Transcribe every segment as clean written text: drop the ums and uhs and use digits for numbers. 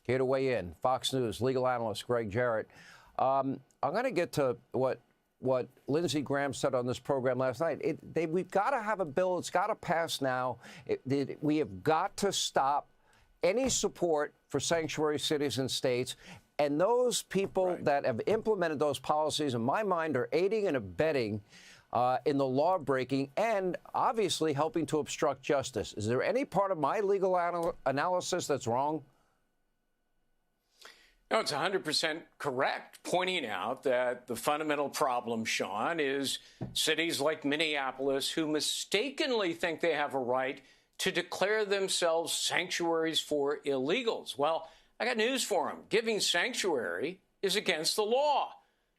here to weigh in. Fox News legal analyst Gregg Jarrett. I'm going to get to what Lindsey Graham said on this program last night. We've got to have a bill. It's got to pass now. We have got to stop any support for sanctuary cities and states. And those people that have implemented those policies, in my mind, are aiding and abetting in the law breaking and obviously helping to obstruct justice. Is there any part of my legal analysis that's wrong? No, it's 100% correct, pointing out that the fundamental problem, Sean, is cities like Minneapolis who mistakenly think they have a right to declare themselves sanctuaries for illegals. Well, I got news for them. Giving sanctuary is against the law.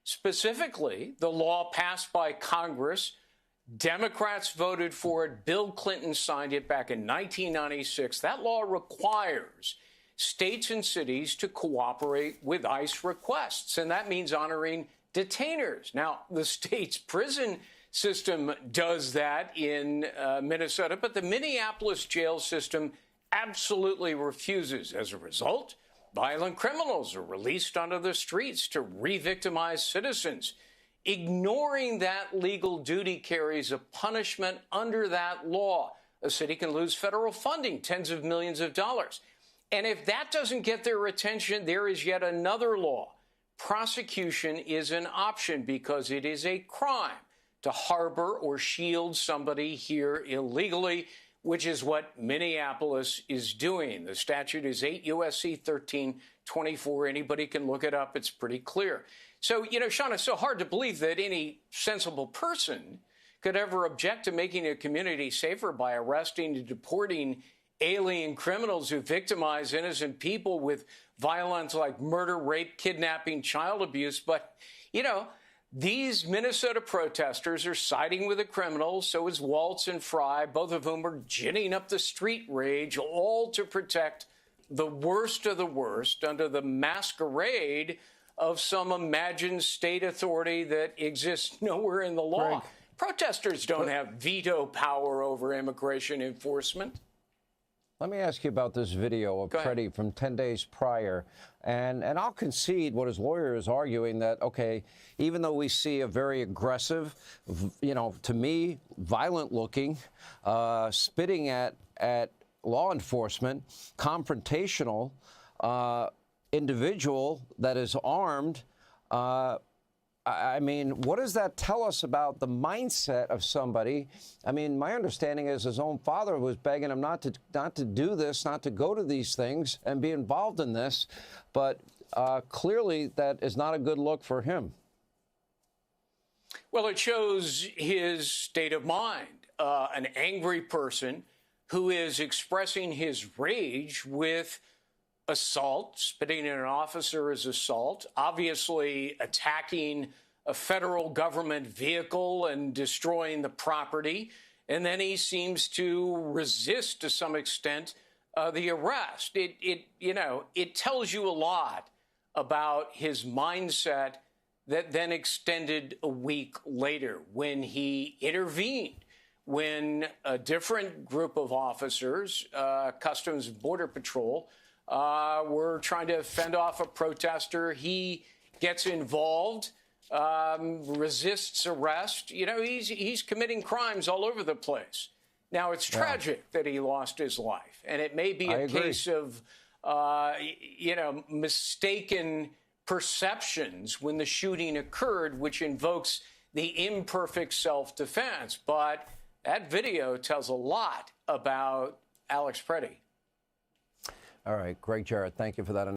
Specifically, the law passed by Congress. Democrats voted for it. Bill Clinton signed it back in 1996. That law requires states and cities to cooperate with ICE requests, and that means honoring detainers. Now, the state's prison system does that in Minnesota, but the Minneapolis jail system absolutely refuses. As a result, violent criminals are released onto the streets to re-victimize citizens. Ignoring that legal duty carries a punishment under that law. A city can lose federal funding, tens of millions of dollars. And if that doesn't get their attention, there is yet another law. Prosecution is an option because it is a crime to harbor or shield somebody here illegally, which is what Minneapolis is doing. The statute is 8 U.S.C. 1324. Anybody can look it up. It's pretty clear. So, Sean, it's so hard to believe that any sensible person could ever object to making a community safer by arresting and deporting alien criminals who victimize innocent people with violence like murder, rape, kidnapping, child abuse. But, these Minnesota protesters are siding with the criminals. So is Waltz and Fry, both of whom are ginning up the street rage, all to protect the worst of the worst under the masquerade of some imagined state authority that exists nowhere in the law. Greg, protesters don't have veto power over immigration enforcement. Let me ask you about this video of Pretti from 10 days prior. And I'll concede what his lawyer is arguing that, OK, even though we see a very aggressive, to me, violent looking, spitting at law enforcement, confrontational individual that is armed, I mean, what does that tell us about the mindset of somebody? I mean, my understanding is his own father was begging him not to do this, not to go to these things and be involved in this. But clearly that is not a good look for him. Well, it shows his state of mind, an angry person who is expressing his rage with assault. Spitting at an officer is assault, obviously attacking a federal government vehicle and destroying the property. And then he seems to resist to some extent the arrest. It tells you a lot about his mindset that then extended a week later when he intervened, when a different group of officers, Customs and Border Patrol, were trying to fend off a protester. He gets involved, resists arrest. He's committing crimes all over the place. Now, it's tragic that he lost his life, and it may be a case of, mistaken perceptions when the shooting occurred, which invokes the imperfect self-defense. But that video tells a lot about Alex Pretti. All right, Gregg Jarrett, thank you for that.